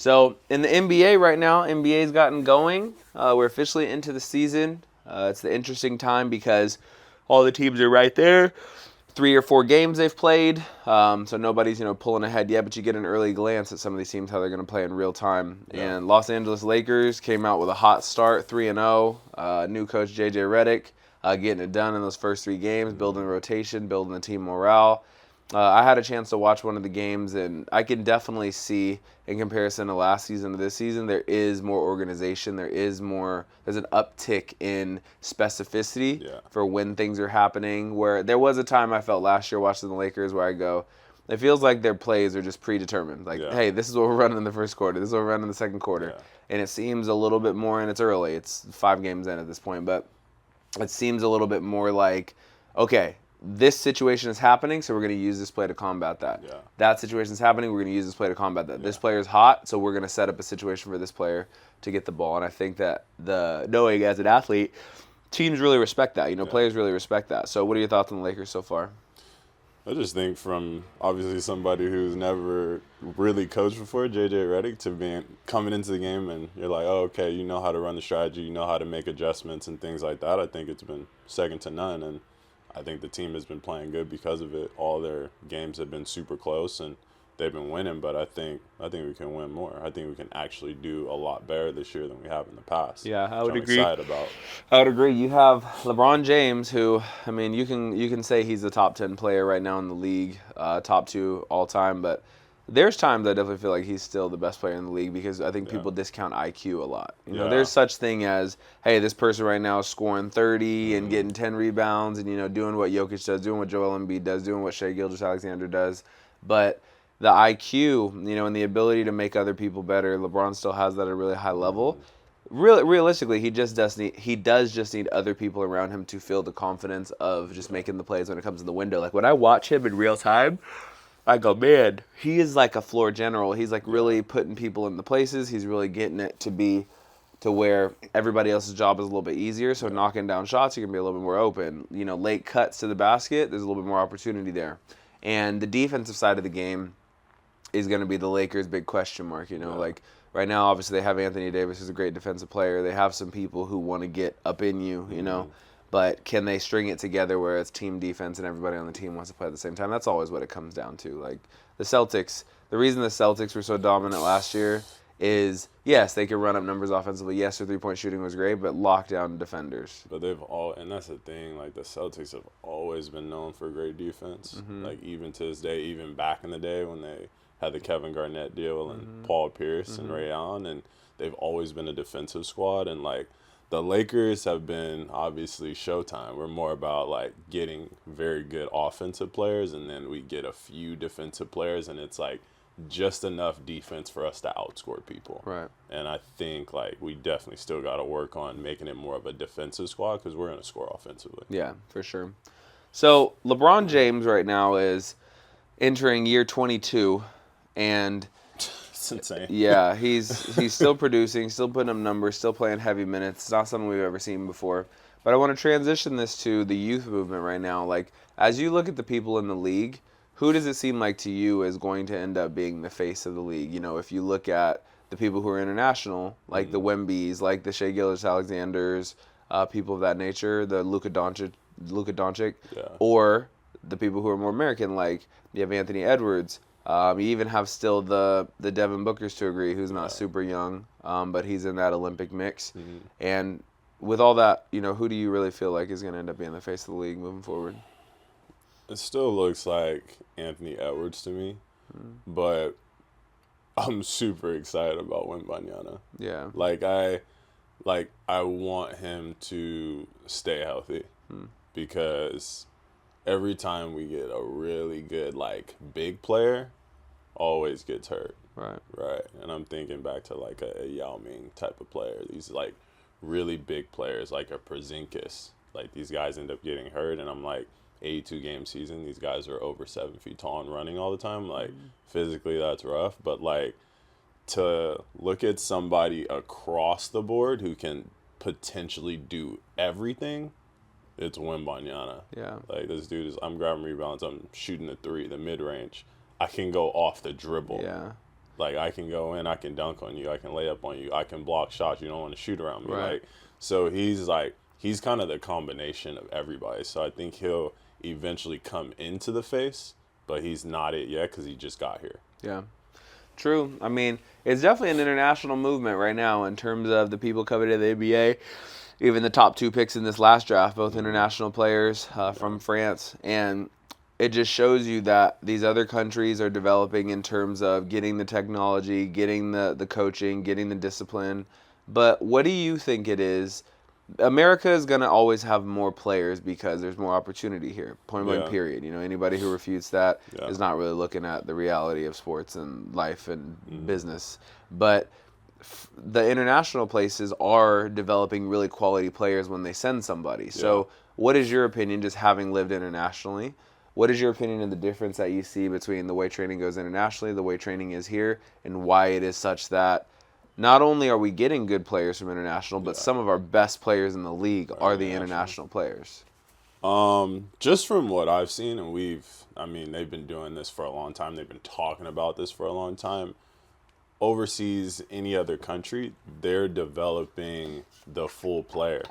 So in the NBA right now, NBA's gotten going. We're officially into the season. It's the interesting time because all the teams are right there. 3 or 4 games they've played, so nobody's pulling ahead yet. But you get an early glance at some of these teams, how they're going to play in real time. Yeah. And Los Angeles Lakers came out with a hot start, 3-0. New coach JJ Redick getting it done in those first 3 games, building the rotation, building the team morale. I had a chance to watch one of the games, and I can definitely see, in comparison to last season to this season, there is more organization. There's an uptick in specificity for when things are happening. Where there was a time I felt last year watching the Lakers where I go, it feels like their plays are just predetermined. Like, hey, this is what we're running in the first quarter. This is what we're running in the second quarter. Yeah. And it seems a little bit more, and it's early. It's 5 games in at this point, but it seems a little bit more like, okay, this situation is happening, so we're going to use this play to combat that. Yeah. That situation is happening, we're going to use this play to combat that. This player is hot, so we're going to set up a situation for this player to get the ball. And I think that knowing as an athlete, teams really respect that. Players really respect that. So what are your thoughts on the Lakers so far? I just think from obviously somebody who's never really coached before, JJ Redick, to coming into the game and you're like, oh, okay, you know how to run the strategy, you know how to make adjustments and things like that. I think it's been second to none, and I think the team has been playing good because of it. All their games have been super close, and they've been winning. But I think we can win more. I think we can actually do a lot better this year than we have in the past. Yeah, I would agree. Excited about. I would agree. You have LeBron James, who, I mean, you can say he's the top 10 player right now in the league, top 2 all time. But there's times I definitely feel like he's still the best player in the league because I think people discount IQ a lot. There's such thing as, hey, this person right now is scoring 30 and getting 10 rebounds and doing what Jokic does, doing what Joel Embiid does, doing what Shai Gilgeous-Alexander does, but the IQ, and the ability to make other people better, LeBron still has that at a really high level. Realistically, he does just need other people around him to feel the confidence of just making the plays when it comes to the window. Like when I watch him in real time, I go, man, he is like a floor general. He's like really putting people in the places. He's really getting it to be to where everybody else's job is a little bit easier. So knocking down shots, you can be a little bit more open. Late cuts to the basket, there's a little bit more opportunity there. And the defensive side of the game is going to be the Lakers' big question mark. Like right now, obviously they have Anthony Davis, who's a great defensive player. They have some people who want to get up in you, But can they string it together where it's team defense and everybody on the team wants to play at the same time? That's always what it comes down to. Like the Celtics, the reason the Celtics were so dominant last year is, yes, they could run up numbers offensively. Yes, their three-point shooting was great, but lockdown defenders. But and that's the thing, like the Celtics have always been known for great defense. Like even to this day, even back in the day when they had the Kevin Garnett deal and Paul Pierce and Ray Allen, and they've always been a defensive squad. And like the Lakers have been obviously Showtime. We're more about like getting very good offensive players, and then we get a few defensive players, and it's like just enough defense for us to outscore people. Right. And I think like we definitely still got to work on making it more of a defensive squad because we're going to score offensively. Yeah, for sure. So LeBron James right now is entering year 22, and it's insane. Yeah, he's still producing, still putting up numbers, still playing heavy minutes. It's not something we've ever seen before. But I want to transition this to the youth movement right now. Like, as you look at the people in the league, who does it seem like to you is going to end up being the face of the league? If you look at the people who are international, like the Wembys, like the Shai Gilgeous-Alexanders, people of that nature, the Luka Doncic, or the people who are more American, like you have Anthony Edwards. You even have still the Devin Bookers to agree, who's not super young, but he's in that Olympic mix. And with all that, who do you really feel like is going to end up being the face of the league moving forward? It still looks like Anthony Edwards to me, but I'm super excited about Wembanyama. Yeah. I want him to stay healthy because every time we get a really good like big player, always gets hurt. Right. And I'm thinking back to like a Yao Ming type of player. These like really big players like a Porzingis. Like these guys end up getting hurt, and I'm like, 82 game season, these guys are over 7 feet tall and running all the time. Like physically that's rough, but like to look at somebody across the board who can potentially do everything, it's Wembanyama. Yeah. Like this dude is, I'm grabbing rebounds, I'm shooting the three, the mid range. I can go off the dribble. Yeah. Like, I can go in, I can dunk on you, I can lay up on you, I can block shots. You don't want to shoot around me. Right. Like, so he's kind of the combination of everybody. So I think he'll eventually come into the face, but he's not it yet because he just got here. Yeah. True. I mean, it's definitely an international movement right now in terms of the people coming to the NBA. Even the top 2 picks in this last draft, both international players from France. And it just shows you that these other countries are developing in terms of getting the technology, getting the coaching, getting the discipline. But what do you think it is? America is going to always have more players because there's more opportunity here. Point blank, period. You know, anybody who refutes that is not really looking at the reality of sports and life and business. But the international places are developing really quality players when they send somebody. So what is your opinion, just having lived internationally? What is your opinion of the difference that you see between the way training goes internationally, the way training is here, and why it is such that not only are we getting good players from international, but some of our best players in the league are the international players? Just from what I've seen, and they've been doing this for a long time. They've been talking about this for a long time. Overseas, any other country, they're developing the full player.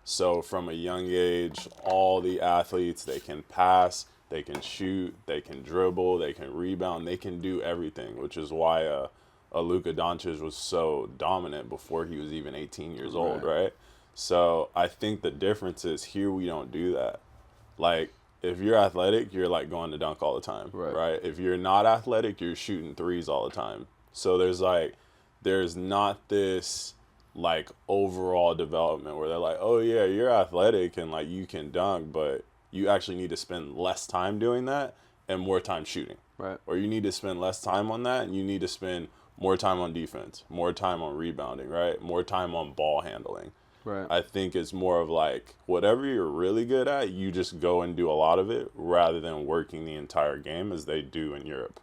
So from a young age, all the athletes, they can pass, they can shoot, they can dribble, they can rebound, they can do everything, which is why a Luka Doncic was so dominant before he was even 18 years old, right? So I think the difference is here we don't do that. Like, if you're athletic, you're like going to dunk all the time, right? If you're not athletic, you're shooting threes all the time. So there's not this like overall development where they're like, oh yeah, you're athletic and like you can dunk, but you actually need to spend less time doing that and more time shooting. Right. Or you need to spend less time on that and you need to spend more time on defense, more time on rebounding, right? More time on ball handling. Right. I think it's more of like whatever you're really good at, you just go and do a lot of it rather than working the entire game as they do in Europe.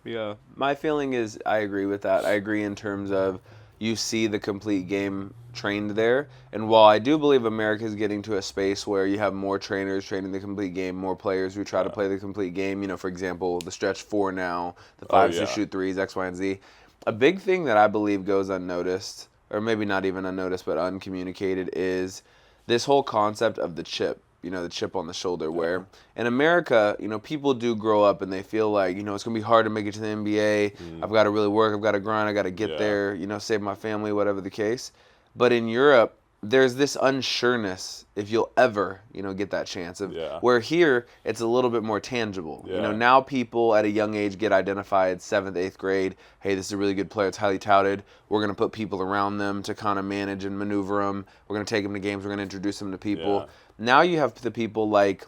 Yeah. My feeling is I agree with that. I agree in terms of you see the complete game trained there. And while I do believe America is getting to a space where you have more trainers training the complete game, more players who try to play the complete game, you know, for example, the stretch 4 now, the 5s who shoot threes, X, Y, and Z. A big thing that I believe goes unnoticed, or maybe not even unnoticed, but uncommunicated, is this whole concept of the chip. You know, the chip on the shoulder, where in America, you know, people do grow up and they feel like, you know, it's going to be hard to make it to the NBA. I've got to really work. I've got to grind. I got to get there, you know, save my family, whatever the case. But in Europe, there's this unsureness if you'll ever, you know, get that chance. Where here, it's a little bit more tangible. You know, now people at a young age get identified 7th, 8th grade. Hey, this is a really good player. It's highly touted. We're going to put people around them to kind of manage and maneuver them. We're going to take them to games. We're going to introduce them to people. Now you have the people like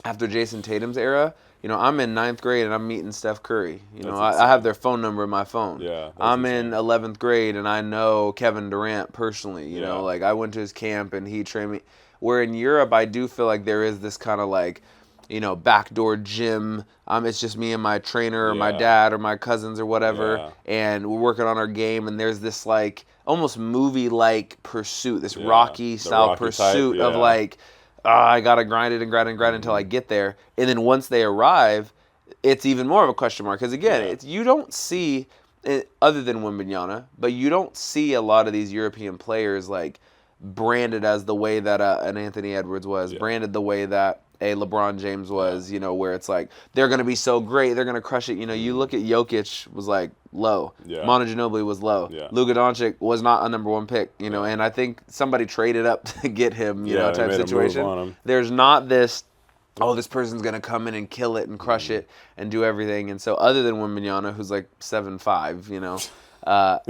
after Jason Tatum's era, you know, I'm in 9th grade and I'm meeting Steph Curry. You know, I have their phone number in my phone. I'm in 11th grade and I know Kevin Durant personally. You know, like I went to his camp and he trained me. Where in Europe, I do feel like there is this kind of like, you know, backdoor gym. It's just me and my trainer or my dad or my cousins or whatever, and we're working on our game. And there's this like almost movie-like pursuit, this Rocky-style pursuit of like, I gotta grind it and grind it and grind it until I get there. And then once they arrive, it's even more of a question mark because again, you don't see, other than Wembanyama, but you don't see a lot of these European players like branded as the way that an Anthony Edwards was, branded the way that a LeBron James was, you know, where it's like, they're going to be so great, they're going to crush it. You know, you look at Jokic was like low. Manu Ginobili was low. Luka Doncic was not a number 1 pick, you know, and I think somebody traded up to get him, you know, type situation. There's not this, oh, this person's going to come in and kill it and crush it and do everything. And so other than Wembanyama, who's like 7'5", you know,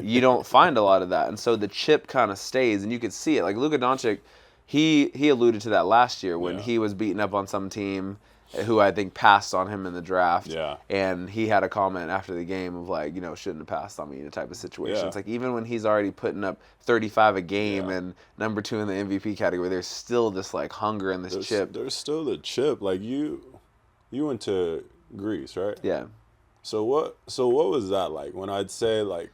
you don't find a lot of that. And so the chip kind of stays, and you can see it. Like Luka Doncic, he alluded to that last year when he was beating up on some team who I think passed on him in the draft. And he had a comment after the game of like, you know, shouldn't have passed on me in a type of situation. It's like even when he's already putting up 35 a game and number 2 in the MVP category, there's still this like hunger and this chip. There's still the chip. Like you went to Greece, right? Yeah. So what was that like? When I'd say like,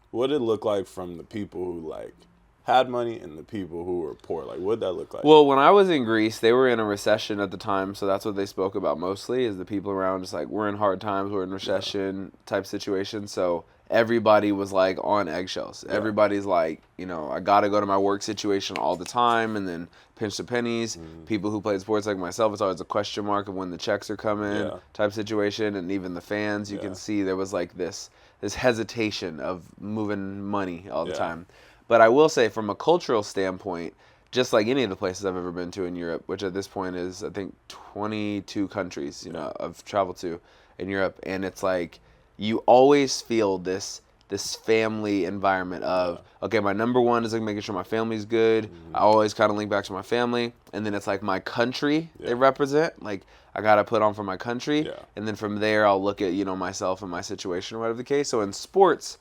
what did it look like from the people who like had money and the people who were poor? Like, what'd that look like? Well, when I was in Greece, they were in a recession at the time, so that's what they spoke about mostly, is the people around just like, we're in hard times, we're in recession type situation. So everybody was like on eggshells. Yeah. Everybody's like, I got to go to my work situation all the time and then pinch the pennies. People who played sports like myself, it's always a question mark of when the checks are coming type situation. And even the fans, you can see there was like this hesitation of moving money all the time. But I will say, from a cultural standpoint, just like any of the places I've ever been to in Europe, which at this point is, I think, 22 countries, I've traveled to in Europe, and it's like you always feel this family environment of, okay, my number one is like making sure my family's good. I always kind of link back to my family, and then it's like my country they represent. Like, I got to put on for my country, and then from there I'll look at, myself and my situation or whatever the case. So in sports,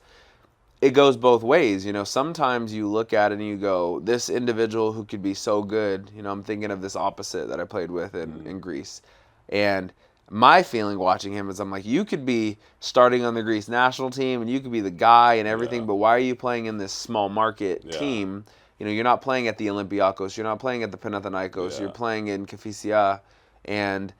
it goes both ways. Sometimes you look at it and you go, this individual who could be so good, I'm thinking of this opposite that I played with in Greece. And my feeling watching him is, I'm like, you could be starting on the Greece national team and you could be the guy and everything, but why are you playing in this small market team? You're not playing at the Olympiacos, you're not playing at the Panathinaikos, you're playing in Kefisia, and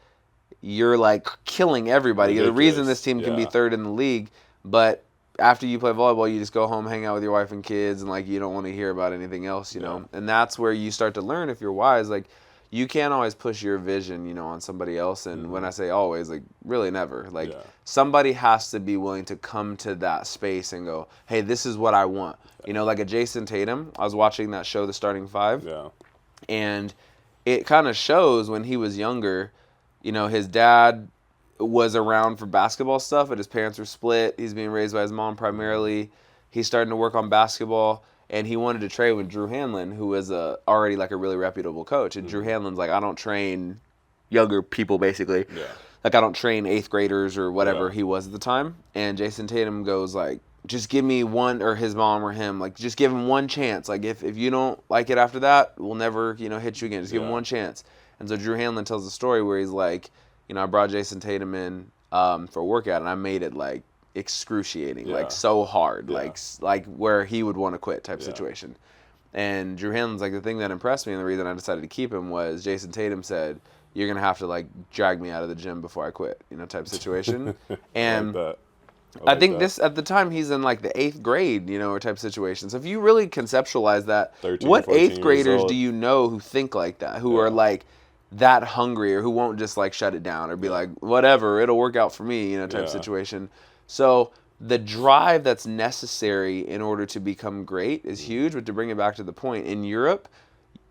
you're like killing everybody. You're the reason this team can be third in the league, but after you play volleyball, you just go home, hang out with your wife and kids, and like you don't want to hear about anything else, And that's where you start to learn, if you're wise, like you can't always push your vision, on somebody else. And when I say always, like really never. Like somebody has to be willing to come to that space and go, hey, this is what I want. Like a Jason Tatum. I was watching that show, The Starting Five, and it kind of shows when he was younger. His dad was around for basketball stuff, but his parents were split. He's being raised by his mom primarily. He's starting to work on basketball, and he wanted to train with Drew Hanlon, who was already like a really reputable coach. And Drew Hanlon's like, I don't train younger people, basically. Like, I don't train 8th graders or whatever he was at the time. And Jason Tatum goes like, just give me one, or his mom or him, like, just give him one chance. Like, if you don't like it after that, we'll never, hit you again. Just give him one chance. And so Drew Hanlon tells the story where he's like, I brought Jason Tatum in for a workout, and I made it like excruciating, like so hard, like where he would want to quit type situation. And Drew Hanlon's like, the thing that impressed me and the reason I decided to keep him was Jason Tatum said, you're gonna have to like drag me out of the gym before I quit, type situation. And I think this, at the time, he's in like the 8th grade, or type situation. So if you really conceptualize that, 13, what 8th 14 graders years old. do you know who think like that, who are like that hungry, or who won't just like shut it down or be like, whatever, it'll work out for me, type situation. So the drive that's necessary in order to become great is huge. But to bring it back to the point, in Europe,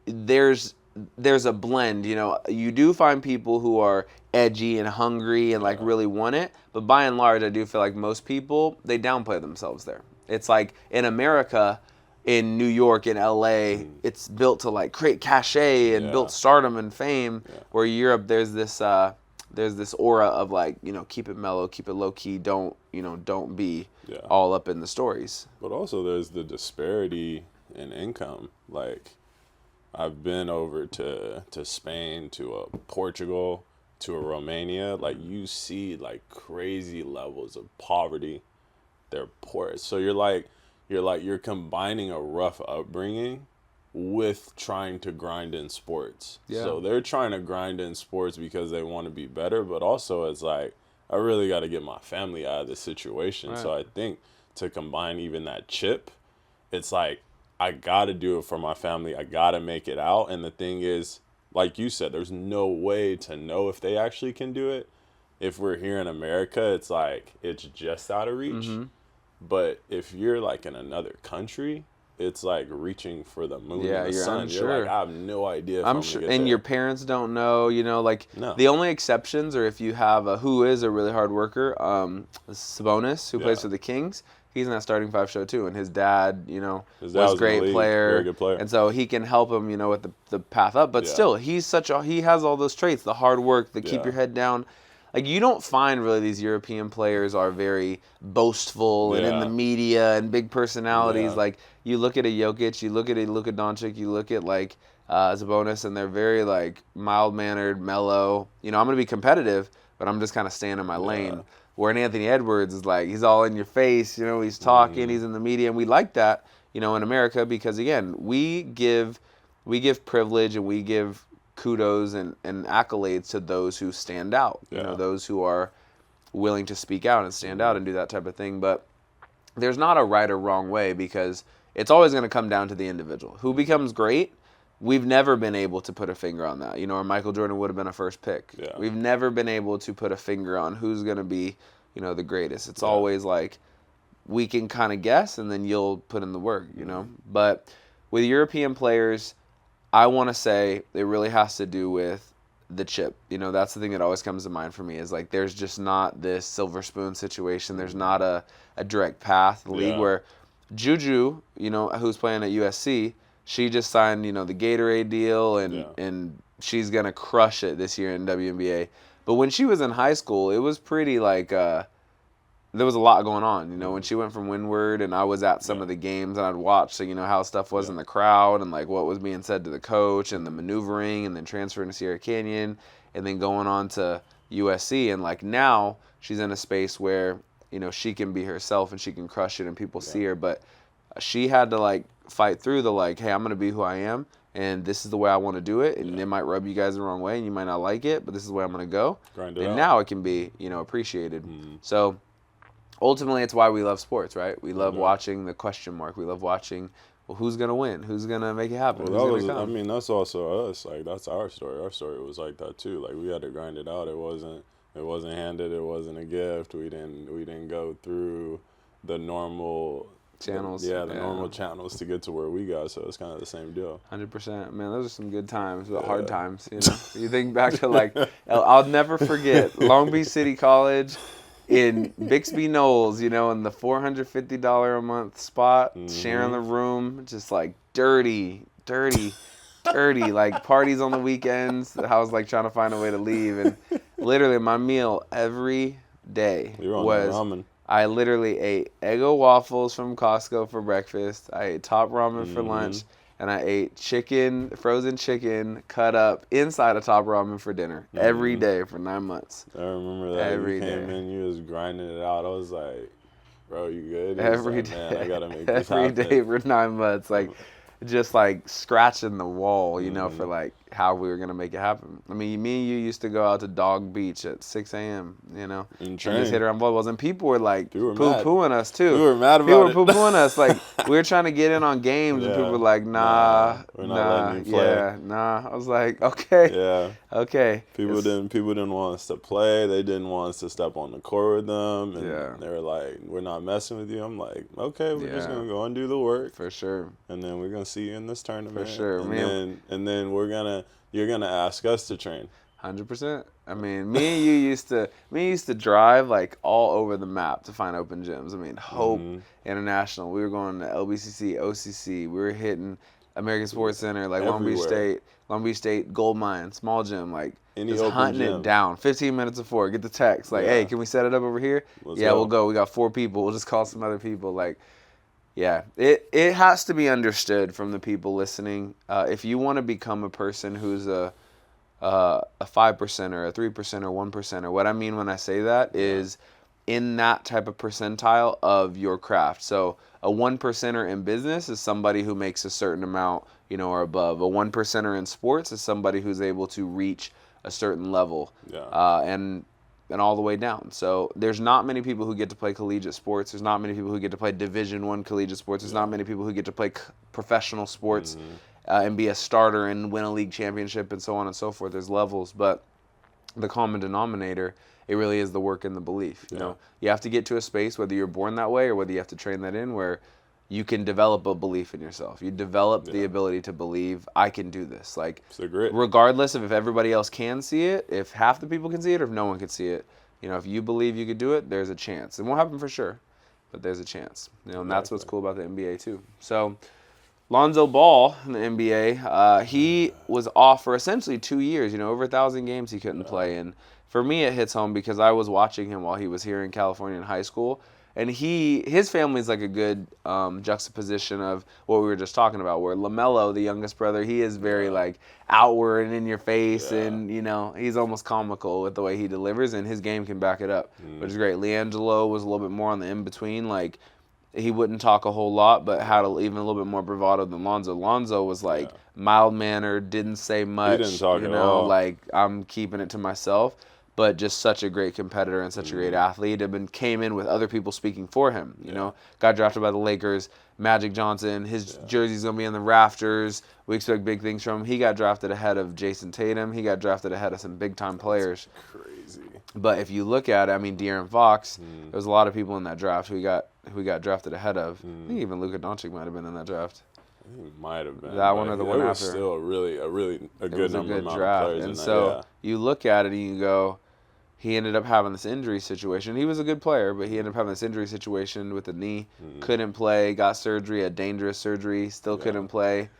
there's a blend. You do find people who are edgy and hungry and like really want it, but by and large, I do feel like most people, they downplay themselves there. It's like in America, in New York, in LA, it's built to like create cachet and built stardom and fame. Where Europe, there's this aura of like, keep it mellow, keep it low key, don't be all up in the stories. But also there's the disparity in income. Like, I've been over to Spain, to Portugal, to Romania. Like, you see like crazy levels of poverty. They're poor. So you're combining a rough upbringing with trying to grind in sports. So they're trying to grind in sports because they want to be better, but also it's like, I really got to get my family out of this situation. So I think to combine even that chip, it's like, I got to do it for my family. I got to make it out. And the thing is, like you said, there's no way to know if they actually can do it. If we're here in America, it's like, it's just out of reach. But if you're like in another country, it's like reaching for the moon and the sun. Unsure. You're like, I have no idea if I'm sure, gonna get and there. your parents don't know, The only exceptions are if you have who is a really hard worker, Sabonis, who plays for the Kings. He's in that starting 5 show too, and his dad, was a great player, very good player, and so he can help him, with the path up. But still, he has all those traits: the hard work, the keep your head down. Like, you don't find really these European players are very boastful and in the media and big personalities. Like, you look at a Jokic, you look at a Luka Doncic, you look at like Sabonis, and they're very like mild-mannered, mellow. I'm going to be competitive, but I'm just kind of staying in my lane. Where an Anthony Edwards is like, he's all in your face, he's talking, he's in the media, and we like that, in America because, again, we give privilege and we give kudos and accolades to those who stand out, those who are willing to speak out and stand out and do that type of thing. But there's not a right or wrong way because it's always going to come down to the individual. Who becomes great, we've never been able to put a finger on that. Or Michael Jordan would have been a first pick. Yeah. We've never been able to put a finger on who's going to be, the greatest. It's always like we can kind of guess and then you'll put in the work, But with European players, I want to say it really has to do with the chip. That's the thing that always comes to mind for me is like there's just not this silver spoon situation. There's not a direct path. The league where Juju, who's playing at USC, she just signed, the Gatorade deal and she's going to crush it this year in WNBA. But when she was in high school, it was pretty like there was a lot going on, when she went from Windward and I was at some of the games and I'd watch, so how stuff was in the crowd and like what was being said to the coach and the maneuvering and then transferring to Sierra Canyon and then going on to USC and like now she's in a space where, she can be herself and she can crush it and people see her, but she had to like fight through the like, hey, I'm going to be who I am and this is the way I want to do it and it might rub you guys the wrong way and you might not like it, but this is the way I'm going to go. Grind it and out. Now it can be, appreciated. So ultimately, it's why we love sports, right? We love watching the question mark. We love watching, well, who's going to win? Who's going to make it happen? Well, that's also us. Like, that's our story. Our story was like that, too. Like, we had to grind it out. It wasn't handed. It wasn't a gift. We didn't go through the normal channels. Normal channels to get to where we got. So it's kind of the same deal. 100%. Man, those are some good times, but hard times, You think back to, like, I'll never forget Long Beach City College in Bixby Knolls, in the $450 a month spot, sharing the room, just like dirty, like parties on the weekends. I was like trying to find a way to leave, and literally my meal every day was ramen. I literally ate Eggo waffles from Costco for breakfast. I ate Top Ramen for lunch. And I ate frozen chicken, cut up inside a Top Ramen for dinner every day for 9 months. I remember that. Every you came day. in, you was grinding it out. I was like, bro, you good? Every day. Man, I gotta make this every happen. day for 9 months. Like, just like scratching the wall, for like how we were going to make it happen. I mean, me and you used to go out to Dog Beach at 6 a.m., and just hit around volleyballs. And people were like poo-pooing us too. We were mad about it. People were poo-pooing us. Like, we were trying to get in on games, and people were like, nah, we're not letting you play. I was like, okay. Yeah. Okay. People didn't want us to play. They didn't want us to step on the court with them. And they were like, we're not messing with you. I'm like, okay, we're just going to go and do the work. For sure. And then we're going to see you in this tournament. For sure. And then you're going to ask us to train. 100%. I mean, me and you used to drive like all over the map to find open gyms. I mean, Hope International. We were going to LBCC, OCC. We were hitting American Sports Center, like everywhere. Long Beach State, Gold Mine, small gym, like Any just hunting gym. It down. 15 minutes before, get the text, like, hey, can we set it up over here? Let's go. We'll go. We got 4 people. We'll just call some other people. Like, yeah, it has to be understood from the people listening. If you want to become a person who's a 5%er, a 3%er, 1%er, what I mean when I say that is in that type of percentile of your craft. So a 1%er in business is somebody who makes a certain amount, or above. A 1%er in sports is somebody who's able to reach a certain level, and all the way down. So there's not many people who get to play collegiate sports. There's not many people who get to play Division I collegiate sports. There's not many people who get to play professional sports and be a starter and win a league championship and so on and so forth. There's levels, but the common denominator, it really is the work and the belief. You know, you have to get to a space, whether you're born that way or whether you have to train that in, where you can develop a belief in yourself. You develop the ability to believe, I can do this. Like, regardless of if everybody else can see it, if half the people can see it, or if no one can see it, if you believe you could do it, there's a chance. It won't happen for sure, but there's a chance. And that's what's cool about the NBA too. So Lonzo Ball in the NBA, he was off for essentially 2 years. Over 1,000 games he couldn't play. And for me, it hits home because I was watching him while he was here in California in high school. And his family's like a good juxtaposition of what we were just talking about, where LaMelo, the youngest brother, he is very like outward and in your face, and he's almost comical with the way he delivers, and his game can back it up, which is great. LiAngelo was a little bit more on the in-between, like he wouldn't talk a whole lot, but had even a little bit more bravado than Lonzo. Lonzo was like mild-mannered, didn't say much. He didn't talk at all. Like I'm keeping it to myself, but just such a great competitor and such a great athlete. Came in with other people speaking for him. You know, got drafted by the Lakers. Magic Johnson, his jersey's gonna be in the rafters. We expect big things from him. He got drafted ahead of Jason Tatum. He got drafted ahead of some big-time players. That's crazy. But if you look at it, I mean, De'Aaron Fox, there was a lot of people in that draft who got drafted ahead of. I think even Luka Doncic might have been in that draft. He might have been. That one or the one after. It was after. still a good number amount draft. of players And in that. so you look at it and you go, he ended up having this injury situation. He was a good player, but he ended up having this injury situation with the knee. Couldn't play, got surgery, a dangerous surgery, still couldn't play.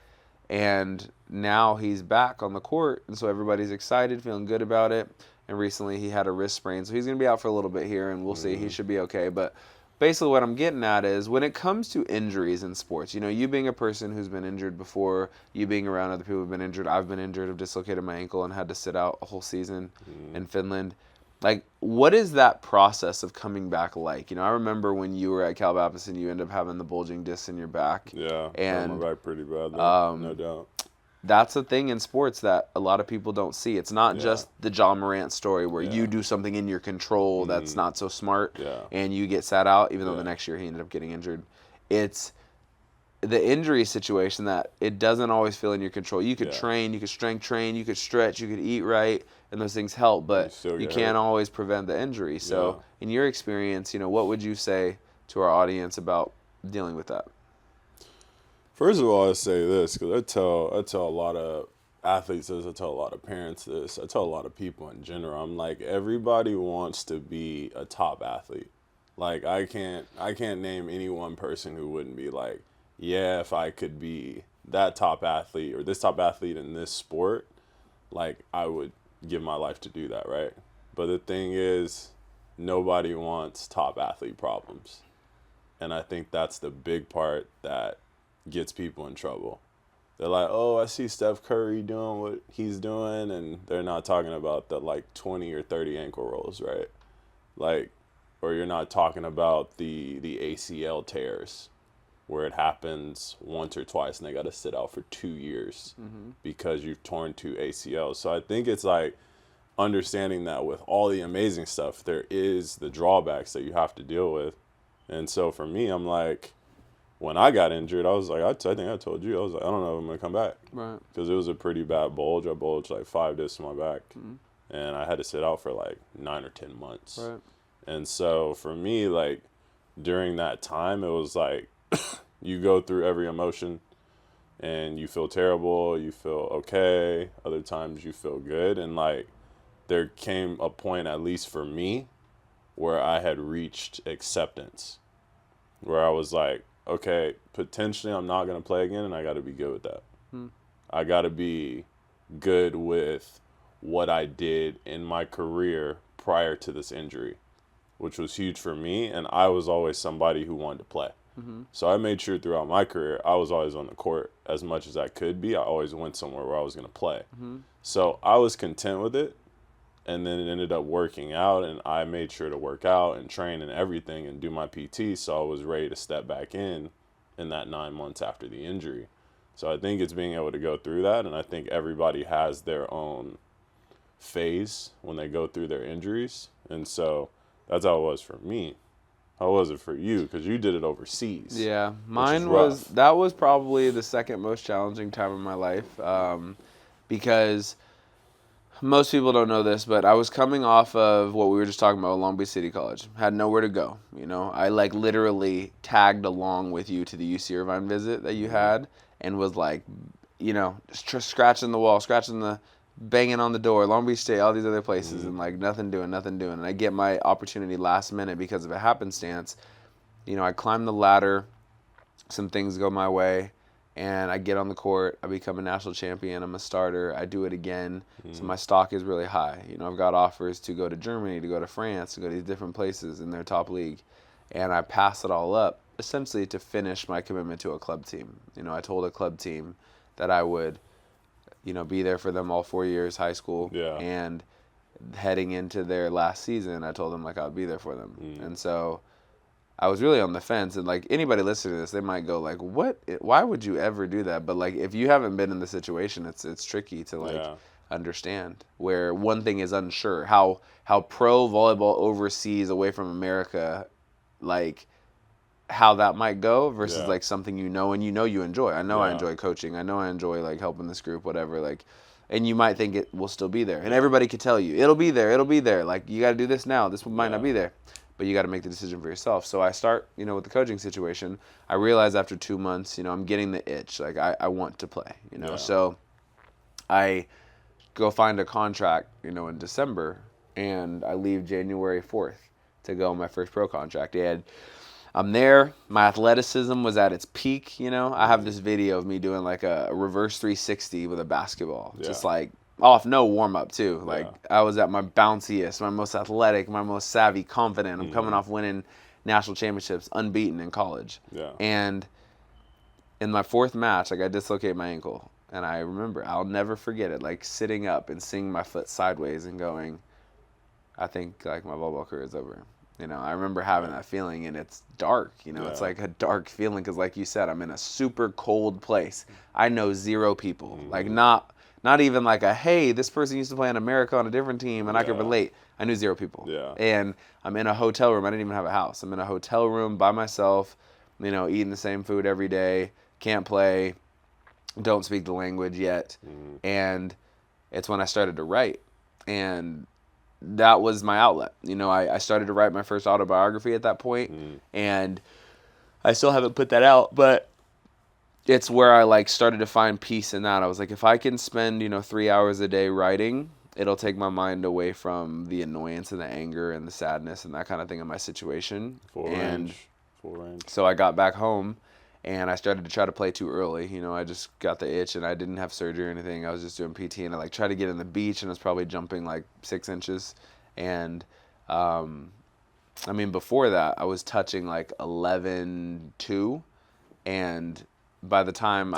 And now he's back on the court, and so everybody's excited, feeling good about it. And recently he had a wrist sprain, so he's going to be out for a little bit here, and we'll see. He should be okay. But basically what I'm getting at is when it comes to injuries in sports, you being a person who's been injured before, you being around other people who've been injured. I've been injured. I've dislocated my ankle and had to sit out a whole season in Finland. Like, what is that process of coming back like? I remember when you were at Cal Baptist and you ended up having the bulging discs in your back. Yeah, and my back pretty bad, no doubt. That's a thing in sports that a lot of people don't see. It's not just the John Morant story where you do something in your control that's not so smart and you get sat out, even though the next year he ended up getting injured. It's the injury situation that it doesn't always feel in your control. You could train, you could strength train, you could stretch, you could eat right, and those things help, but you can't always prevent the injury. So in your experience, what would you say to our audience about dealing with that? First of all, I say this because I tell a lot of athletes this, I tell a lot of parents this, I tell a lot of people in general. I'm like, everybody wants to be a top athlete. Like I can't name any one person who wouldn't be like, yeah, if I could be that top athlete or this top athlete in this sport, like I would give my life to do that, right? But the thing is, nobody wants top athlete problems. And I think that's the big part that gets people in trouble. They're like, oh, I see Steph Curry doing what he's doing, and they're not talking about the like 20 or 30 ankle rolls, right? Like, or you're not talking about the ACL tears where it happens once or twice and they got to sit out for 2 years because you've torn 2 ACLs. So I think it's like understanding that with all the amazing stuff, there is the drawbacks that you have to deal with. And so for me, I'm like, when I got injured, I was like, I think I told you, I was like, I don't know if I'm going to come back. Right. Because it was a pretty bad bulge. I bulged like 5 discs in my back. And I had to sit out for like 9 or 10 months. Right. And so for me, like, during that time, it was like, you go through every emotion and you feel terrible, you feel okay. Other times you feel good. And like, there came a point, at least for me, where I had reached acceptance, where I was like, okay, potentially I'm not going to play again, and I got to be good with that. I got to be good with what I did in my career prior to this injury, which was huge for me, and I was always somebody who wanted to play. So I made sure throughout my career I was always on the court as much as I could be. I always went somewhere where I was going to play. So I was content with it, and then it ended up working out, and I made sure to work out and train and everything and do my PT, so I was ready to step back in that 9 months after the injury. So I think it's being able to go through that, and I think everybody has their own phase when they go through their injuries, and so that's how it was for me. How was it for you? Because you did it overseas. Yeah, mine was probably the second most challenging time of my life because most people don't know this, but I was coming off of what we were just talking about, Long Beach City College. Had nowhere to go, I like literally tagged along with you to the UC Irvine visit that you had and was like, just scratching the wall, banging on the door, Long Beach State, all these other places, and like nothing doing. And I get my opportunity last minute because of a happenstance. I climb the ladder, some things go my way, and I get on the court. I become a national champion. I'm a starter. I do it again. So my stock is really high. I've got offers to go to Germany, to go to France, to go to these different places in their top league. and I passed it all up essentially to finish my commitment to a club team. I told a club team that I would, be there for them all 4 years, high school, Yeah. and heading into their last season, I told them like I'd be there for them. And so I was really on the fence, and like anybody listening to this, they might go like, "What? Why would you ever do that?" But like if you haven't been in the situation, it's tricky to like understand. Where one thing is unsure, how pro volleyball overseas away from America, like how that might go versus like something and you enjoy. I know I enjoy coaching. I know I enjoy like helping this group, whatever. Like, and you might think it will still be there, and everybody could tell you it'll be there. It'll be there. Like you got to do this now. This might not be there. But you got to make the decision for yourself. So I start, with the coaching situation. I realize after 2 months, I'm getting the itch. Like I want to play, So I go find a contract, in December, and I leave January 4th to go on my first pro contract. I'm there. My athleticism was at its peak, I have this video of me doing like a reverse 360 with a basketball, just like off no warm-up too. Like I was at my bounciest, my most athletic, my most savvy, confident. I'm coming off winning national championships, unbeaten in college. And in my fourth match, like I dislocate my ankle. And I remember, I'll never forget it, like sitting up and seeing my foot sideways and going, I think like my volleyball career is over. I remember having that feeling, and it's dark. It's like a dark feeling because, like you said, I'm in a super cold place. I know zero people, like not even like hey, this person used to play in America on a different team, and I could relate. I knew zero people. And I'm in a hotel room. I didn't even have a house. I'm in a hotel room by myself, eating the same food every day, can't play, don't speak the language yet. And it's when I started to write. And that was my outlet. I started to write my first autobiography at that point, and I still haven't put that out, but it's where I like started to find peace in that. I was like, if I can spend, 3 hours a day writing, it'll take my mind away from the annoyance and the anger and the sadness and that kind of thing in my situation. Full range. So I got back home and I started to try to play too early. I just got the itch and I didn't have surgery or anything. I was just doing PT, and I like tried to get in the beach and I was probably jumping like 6 inches. And before that I was touching like 11.2, and by the time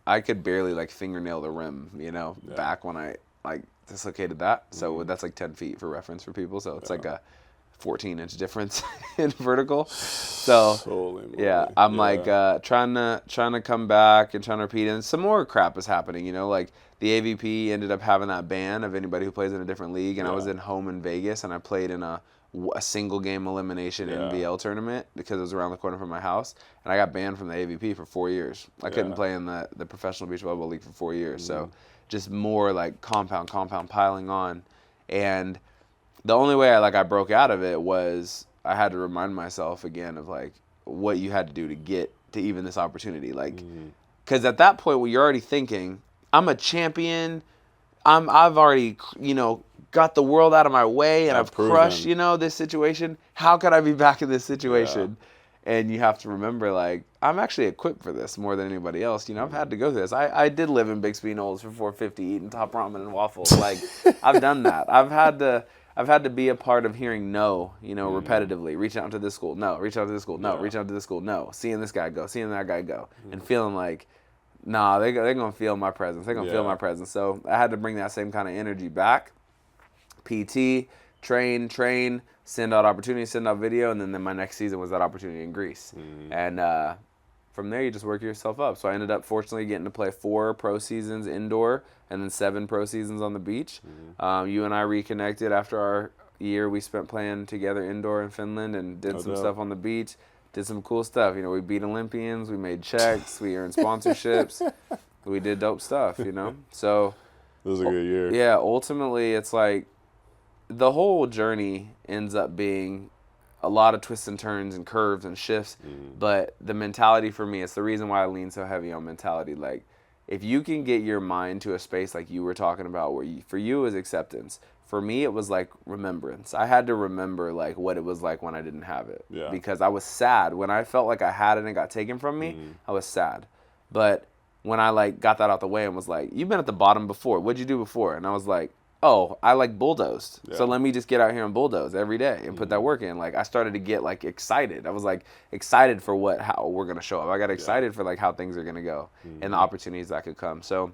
I could barely like fingernail the rim, back when I like dislocated that. So that's like 10 feet for reference for people. So it's like a 14-inch difference in vertical. So I'm like trying to come back and trying to repeat, and some more crap is happening. Like the AVP ended up having that ban of anybody who plays in a different league, and I was in home in Vegas, and I played in a single game elimination NBL tournament because it was around the corner from my house, and I got banned from the AVP for 4 years. I couldn't play in the professional beach volleyball league for 4 years. So just more like compound piling on. And the only way I broke out of it was I had to remind myself again of like what you had to do to get to even this opportunity. Like, because at that point when you're already thinking, I'm a champion, I've already got the world out of my way, and I've crushed this situation. How could I be back in this situation? And you have to remember, like, I'm actually equipped for this more than anybody else. I've had to go through this. I did live in Bixby Knolls for $4.50 eating top ramen and waffles. Like, I've done that. I've had to be a part of hearing no, repetitively. Reach out to this school, no. Reach out to this school, no. Reach out to this school, no. Seeing this guy go, seeing that guy go, and feeling like, nah, they're gonna feel my presence. They're gonna feel my presence. So I had to bring that same kind of energy back. PT, train, send out opportunities, send out video, and then my next season was that opportunity in Greece. And from there, you just work yourself up. So I ended up, fortunately, getting to play 4 pro seasons indoor and then 7 pro seasons on the beach. You and I reconnected after our year we spent playing together indoor in Finland and did some stuff on the beach, did some cool stuff. We beat Olympians, we made checks, we earned sponsorships, we did dope stuff, So it was a good year. Yeah, ultimately, it's like the whole journey ends up being a lot of twists and turns and curves and shifts, but the mentality for me, it's the reason why I lean so heavy on mentality. Like, if you can get your mind to a space like you were talking about where for you it was acceptance. For me, it was like remembrance. I had to remember like what it was like when I didn't have it, because I was sad. When I felt like I had it and it got taken from me, I was sad. But when I like got that out the way and was like, you've been at the bottom before. What'd you do before? And I was like, oh, I like bulldozed. Yeah. So let me just get out here and bulldoze every day and put that work in. Like I started to get like excited. I was like excited for how we're gonna show up. I got excited for like how things are gonna go and the opportunities that could come. So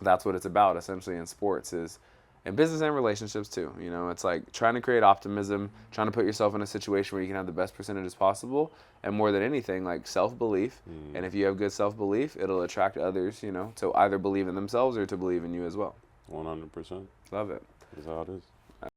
that's what it's about essentially in sports is in business and relationships too. You know, it's like trying to create optimism, trying to put yourself in a situation where you can have the best percentages possible, and more than anything, like self-belief. And if you have good self-belief, it'll attract others, you know, to either believe in themselves or to believe in you as well. 100%. Love it. That's how it is.